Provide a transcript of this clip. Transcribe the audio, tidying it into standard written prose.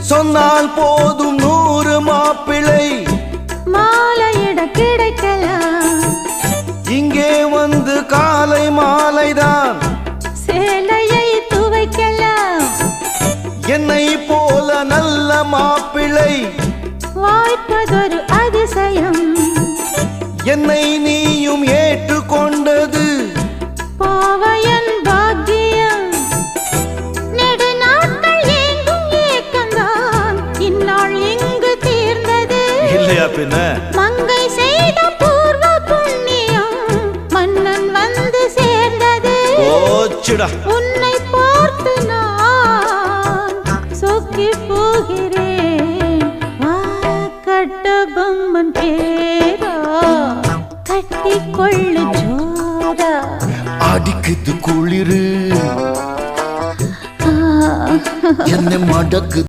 சொன்னால் போதும் 100 மாப்பிள்ளை மாலையிட கிடைக்கலாம். இங்கே வந்து காலை மாலைதான் சேலையை துவைக்கலாம். என்னை போல நல்ல மாப்பிள்ளை வாய்ப்பதொரு அதிசயம். என்னை நீயும் ஏற்றுக்கொண்டது பாவையன் பாக்கியம். நெடுநாட்கள் எங்கும் ஏக்கந்தான் இந்நாள் இங்கு தீர்ந்தது. இல்லையா பின்ன? மங்கை செய்த பூர்வ புண்ணியம் மன்னன் வந்து சேர்ந்தது. போச்சுடா. உன்னை பார்த்து நான் சொக்கி போகிறேன். வா கட்டபொம்மன் பேரா கட்டிக்கொள்ளு ஜோரா. அடிக்குது குளிரு என்னை மடக்கு